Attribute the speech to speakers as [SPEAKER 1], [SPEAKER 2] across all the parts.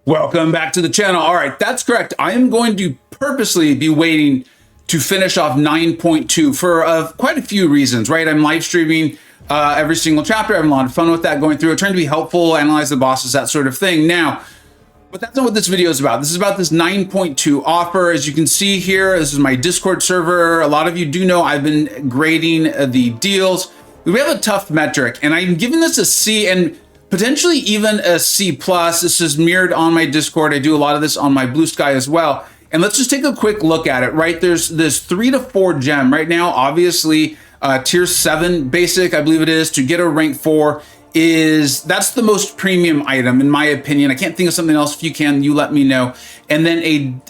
[SPEAKER 1] Welcome back to the channel. All right, that's correct. I am going to purposely be waiting to finish off 9.2 for quite a few reasons, right? I'm live streaming every single chapter. I'm having a lot of fun with that, going through it, trying to be helpful, analyze the bosses, that sort of thing. Now, but that's not what this video is about. This is about this 9.2 offer. As you can see here, this is my Discord server. A lot of you do know I've been grading the deals. We have a tough metric, and I'm giving this a C and potentially even a C+. This is mirrored on my Discord. I do a lot of this on my Blue Sky as well. And let's just take a quick look at it, right? There's this 3 to 4 gem right now. Obviously, tier 7 basic, I believe it is, to get a rank 4 that's the most premium item in my opinion. I can't think of something else. If you can, you let me know. And then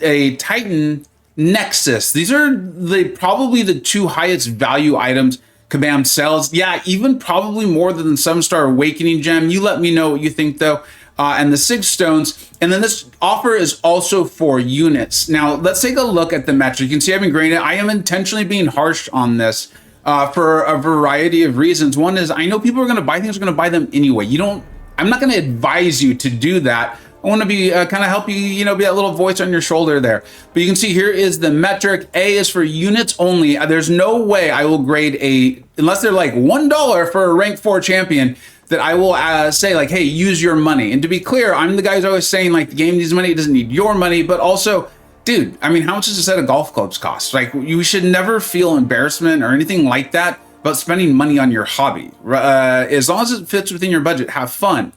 [SPEAKER 1] a Titan Nexus. These are probably the 2 highest value items Kabam sells. Yeah, even probably more than the 7-star Awakening gem. You let me know what you think though. And the 6 stones. And then this offer is also for units. Now, let's take a look at the metric. You can see I've been grading it. I am intentionally being harsh on this for a variety of reasons. One is I know people are going to buy things, are going to buy them anyway. I'm not going to advise you to do that. I want to be kind of help you, be that little voice on your shoulder there. But you can see here is the metric. A is for units only. There's no way I will grade unless they're like $1 for a rank 4 champion, that I will say like, hey, use your money. And to be clear, I'm the guy who's always saying like the game needs money, it doesn't need your money, but also, dude, I mean, how much does a set of golf clubs cost? Like, you should never feel embarrassment or anything like that about spending money on your hobby. As long as it fits within your budget, have fun.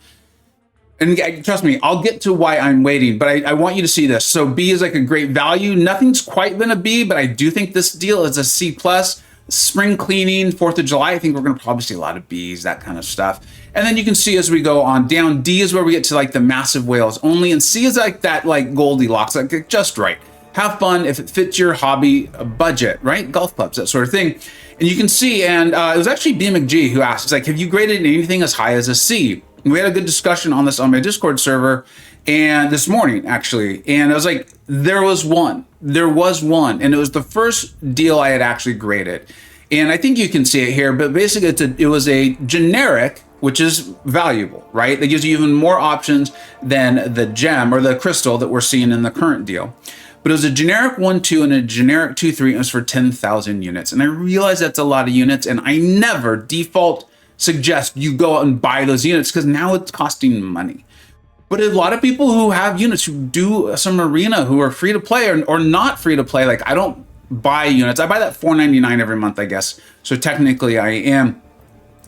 [SPEAKER 1] And trust me, I'll get to why I'm waiting, but I want you to see this. So B is like a great value. Nothing's quite been a B, but I do think this deal is a C+. Spring cleaning, 4th of July, I think we're going to probably see a lot of Bs, that kind of stuff. And then you can see as we go on down, D is where we get to like the massive whales only, and C is like that like Goldilocks, like just right. Have fun if it fits your hobby budget, right? Golf clubs, that sort of thing. And you can see, and it was actually BMcG who asked, it's like, have you graded anything as high as a C? And we had a good discussion on this on my Discord server, and this morning actually, and I was like, there was one, and it was the first deal I had actually graded. And I think you can see it here, but basically it was a generic, which is valuable, right? That gives you even more options than the gem or the crystal that we're seeing in the current deal. But it was a generic 1-2 and a generic 2-3, and it was for 10,000 units. And I realize that's a lot of units, and I never default suggest you go out and buy those units because now it's costing money. But a lot of people who have units who do some arena who are free to play or not free to play, like I don't buy units. I buy that $4.99 every month, I guess. So technically I am,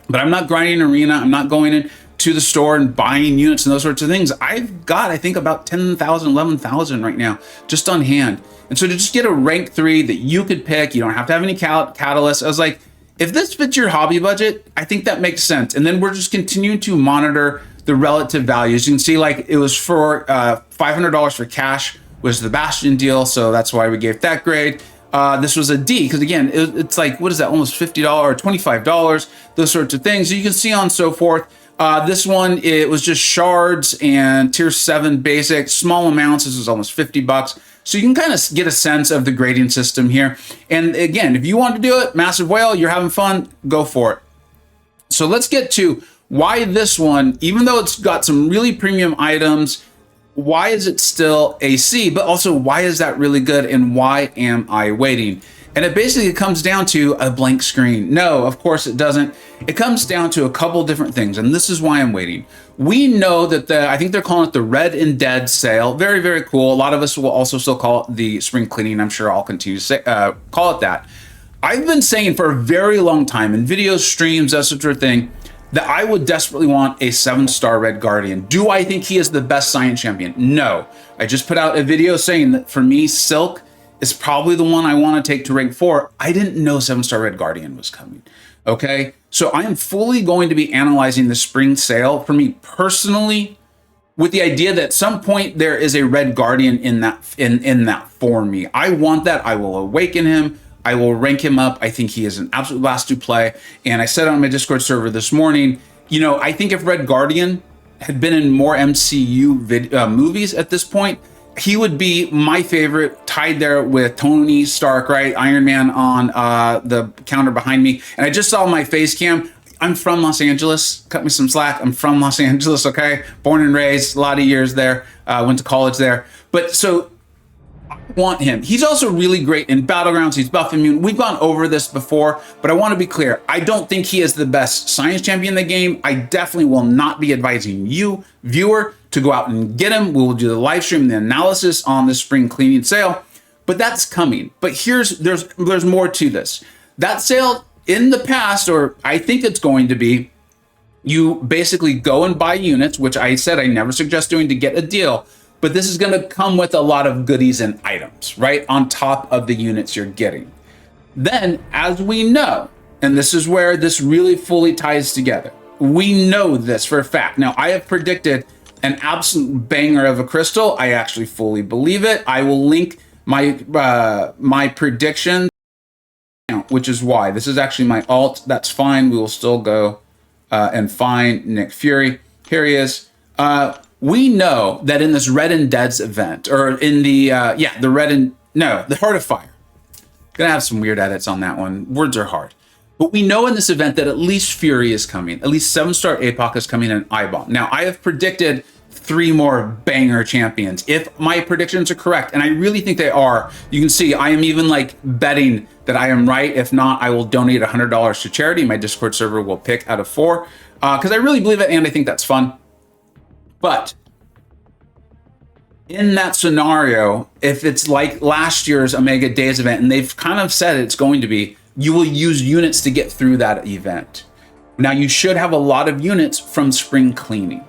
[SPEAKER 1] but I'm not grinding arena. I'm not going into the store and buying units and those sorts of things. I've got, I think about 10,000, 11,000 right now, just on hand. And so to just get a rank 3 that you could pick, you don't have to have any catalysts. I was like, if this fits your hobby budget, I think that makes sense. And then we're just continuing to monitor the relative values. You can see like it was for $500 for cash was the Bastion deal. So that's why we gave that grade. This was a D because again, it's like, what is that? Almost $50 or $25, those sorts of things. So you can see on so forth. This one, it was just shards and tier 7 basic, small amounts. This was almost $50. So you can kind of get a sense of the grading system here. And again, if you want to do it, massive whale, you're having fun, go for it. So let's get to why this one, even though it's got some really premium items, why is it still a C? But also, why is that really good? And why am I waiting? And it basically comes down to a blank screen. No, of course it doesn't. It comes down to a couple different things. And this is why I'm waiting. We know that I think they're calling it the Red and Dead sale. Very, very cool. A lot of us will also still call it the spring cleaning. I'm sure I'll continue to say, call it that. I've been saying for a very long time in videos, streams, that sort of thing, that I would desperately want a 7-star Red Guardian. Do I think he is the best science champion? No. I just put out a video saying that for me, Silk is probably the one I want to take to rank 4. I didn't know 7-star Red Guardian was coming. Okay, so I am fully going to be analyzing the spring sale for me personally, with the idea that at some point there is a Red Guardian in that for me. I want that. I will awaken him. I will rank him up. I think he is an absolute blast to play. And I said on my Discord server this morning, I think if Red Guardian had been in more MCU movies at this point, he would be my favorite, tied there with Tony Stark, right? Iron Man on the counter behind me. And I just saw my face cam. I'm from Los Angeles. Cut me some slack. I'm from Los Angeles, okay? Born and raised, a lot of years there. Went to college there. But so I want him. He's also really great in Battlegrounds. He's buff immune. We've gone over this before, but I want to be clear. I don't think he is the best science champion in the game. I definitely will not be advising you, viewer, to go out and get him. We will do the live stream and the analysis on the spring cleaning sale, but that's coming. But there's more to this. That sale in the past, or I think it's going to be, you basically go and buy units, which I said I never suggest doing to get a deal, but this is going to come with a lot of goodies and items, right? On top of the units you're getting. Then, as we know, and this is where this really fully ties together, we know this for a fact. Now, I have predicted an absolute banger of a crystal. I actually fully believe it. I will link my predictions, which is why. This is actually my alt. That's fine. We will still go and find Nick Fury. Here he is. We know that in this Red and Dead's event, or in the the Heart of Fire. Gonna have some weird edits on that one. Words are hard. But we know in this event that at least Fury is coming. At least 7-star APOC is coming and iBomb. Now, I have predicted 3 more banger champions. If my predictions are correct, and I really think they are, you can see I am even like betting that I am right. If not, I will donate $100 to charity. My Discord server will pick out of 4 because I really believe it and I think that's fun. But in that scenario, if it's like last year's Omega Days event, and they've kind of said it's going to be, you will use units to get through that event. Now, you should have a lot of units from spring cleaning.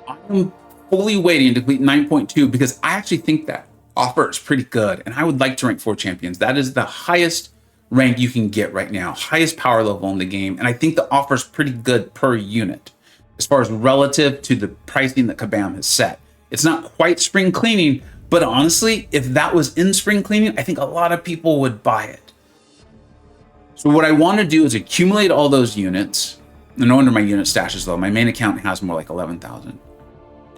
[SPEAKER 1] I'm fully waiting to complete 9.2 because I actually think that offer is pretty good, and I would like to rank 4 champions. That is the highest rank you can get right now, highest power level in the game, and I think the offer is pretty good per unit as far as relative to the pricing that Kabam has set. It's not quite spring cleaning, but honestly, if that was in spring cleaning, I think a lot of people would buy it. So what I want to do is accumulate all those units. No wonder my unit stash is low. My main account has more like 11,000.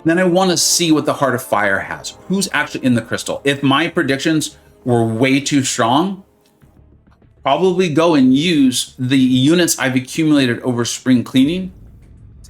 [SPEAKER 1] Then I want to see what the Heart of Fire has. Who's actually in the crystal? If my predictions were way too strong, probably go and use the units I've accumulated over spring cleaning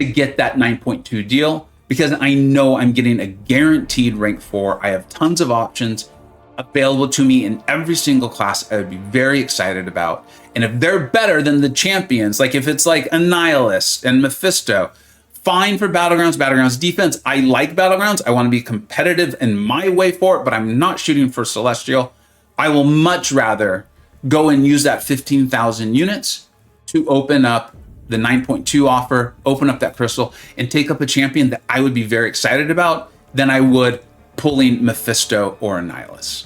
[SPEAKER 1] to get that 9.2 deal, because I know I'm getting a guaranteed rank 4. I have tons of options available to me in every single class I would be very excited about. And if they're better than the champions, like if it's like Annihilus and Mephisto, fine for Battlegrounds. Battlegrounds defense, I like Battlegrounds. I want to be competitive in my way for it, but I'm not shooting for Celestial. I will much rather go and use that 15,000 units to open up the 9.2 offer, open up that crystal, and take up a champion that I would be very excited about than I would pulling Mephisto or Annihilus.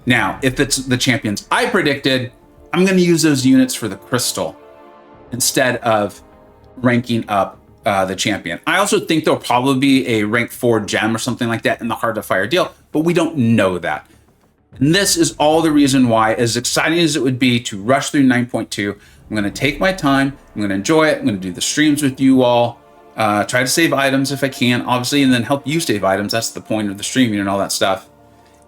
[SPEAKER 1] Now, if it's the champions I predicted, I'm going to use those units for the crystal instead of ranking up the champion. I also think there'll probably be a rank 4 gem or something like that in the Heart of Fire deal, but we don't know that. And this is all the reason why, as exciting as it would be to rush through 9.2, I'm going to take my time, I'm going to enjoy it, I'm going to do the streams with you all, try to save items if I can, obviously, and then help you save items. That's the point of the streaming and all that stuff.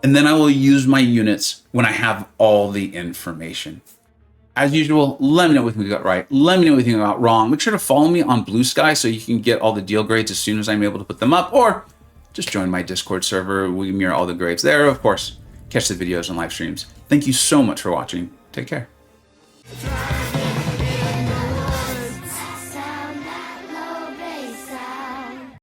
[SPEAKER 1] And then I will use my units when I have all the information. As usual, let me know what you got right. Let me know what you got wrong. Make sure to follow me on Blue Sky so you can get all the deal grades as soon as I'm able to put them up, or just join my Discord server. We mirror all the grades there. Of course, catch the videos and live streams. Thank you so much for watching. Take care.